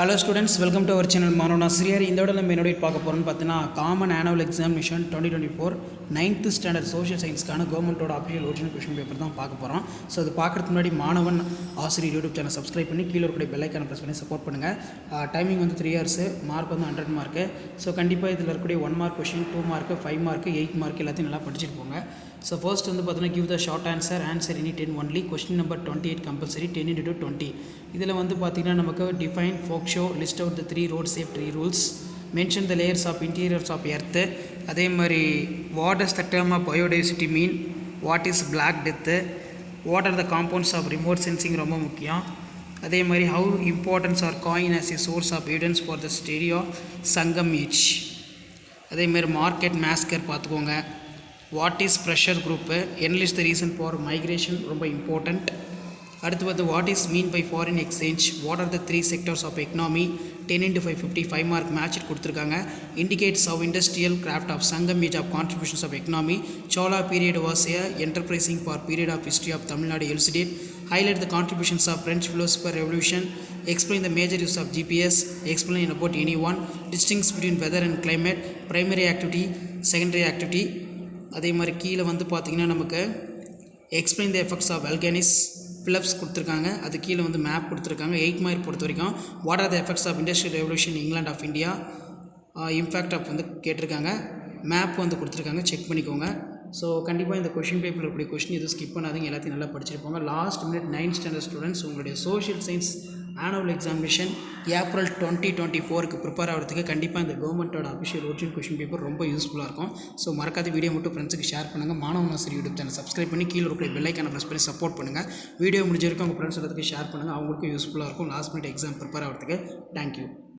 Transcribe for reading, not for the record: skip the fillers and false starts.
Hello students, welcome to our channel மாணவன் ஆசிரியர். இந்த விட நம்ம என்னோட பார்க்க போகிறோம்னு பார்த்தீங்கன்னா common annual examination 2024 9th standard social சயின்ஸ்க்கான கவர்மெண்ட்டோட அஃபிஷியல் ஒரிஜினல் கொஷின் பேப்பர் தான் பார்க்க போகிறோம். ஸோ அது பார்க்குறதுக்கு முன்னாடி மாணவன் ஆசிரியர் யூடியூப் சேனல் சப்ஸ்கிரைப் பண்ணி கீழே இருக்கக்கூடிய பெல் ஐக்கானை ப்ரெஸ் பண்ணி சப்போர்ட் பண்ணுங்கள். டைமிங் வந்து 3 hours, மார்க் வந்து 100 மார்க்கு. ஸோ கண்டிப்பாக இதில் இருக்கக்கூடிய 1 mark question, 2 mark, 5 mark, 8 mark எல்லாத்தையும் நல்லா படிச்சுட்டு போங்க. ஸோ ஃபர்ஸ்ட் வந்து பார்த்தீங்கன்னா give the short answer any 10 only. Question number 28 compulsory 10 into 20. இதில் வந்து பார்த்திங்கன்னா நமக்கு define fog show, list out the 3 road safety rules, mention the layers of interiors of earth, அதே மாதிரி what is the term of biodiversity mean, what is black death, what are the compounds of remote sensing ரொம்ப முக்கியம். அதே மாதிரி how importance are coin as a source of evidence for the study of Sangam age. அதேமாதிரி market மேஸ்கர் பார்த்துக்கோங்க. What is pressure group, enlist the reason for migration ரொம்ப important. அடுத்து வந்து what is mean by foreign exchange, what are the 3 sectors of economy, 10 into 5 50 5 mark match கொடுத்துருக்காங்க. Indicates of industrial craft of Sangam age of contributions of economy, Chola period was a enterprising for period of history of Tamil Nadu elucidate, highlight the contributions of French philosopher revolution, explain the major use of GPS, explain about anyone, distinguish between weather and climate, primary activity, secondary activity. அதே மாதிரி கீழே வந்து பார்த்திங்கன்னா நமக்கு explain the effects of வெல்கனிஸ் பிலப்ஸ் கொடுத்துருக்காங்க. அது கீழே வந்து மேப் கொடுத்துருக்காங்க. 8 மார்க் பொறுத்த வரைக்கும் what are the effects of industrial revolution England of India, impact of வந்து கேட்டிருக்காங்க. மேப் வந்து கொடுத்துருக்காங்க, செக் பண்ணிக்கோங்க. ஸோ கண்டிப்பாக இந்த கொஷின் பேப்பரில் இருக்கக்கூடிய கொஷின் எதுவும் ஸ்கிப் பண்ணாதீங்க, எல்லாத்தையும் நல்லா படிச்சிருப்பாங்க. Last minute 9th standard students உங்களுடைய social science annual examination April 2024க்கு ப்ரிப்பேர் ஆகிறதுக்கு கண்டிப்பாக இந்த கவர்மெண்ட்டோட அஃபிஷியல் ஒரிஜினல் கொஷின் பேப்பர் ரொம்ப யூஸ்ஃபுல்லாக இருக்கும். ஸோ மறக்காத வீடியோ மட்டும் ஃப்ரெண்ட்ஸுக்கு ஷேர் பண்ணுங்கள். மாணவன் ஆசிரியர் யூடியூப் சேனல் சப்ஸ்கிரைப் பண்ணி கீழே இருக்கிற பெல் ஐக்கானை ப்ரெஸ் பண்ணி சப்போர்ட் பண்ணுங்கள். வீடியோ முடிஞ்ச வரைக்கும் உங்கள் ஃப்ரெண்ட்ஸ் எல்லாத்துக்கும் ஷேர் பண்ணுங்கள், அவங்களுக்கும் யூஸ்ஃபுல்லாக இருக்கும் லாஸ்ட் மினிட் எக்ஸாம் ப்ரிப்பேர் ஆகிறதுக்கு. தேங்க்யூ.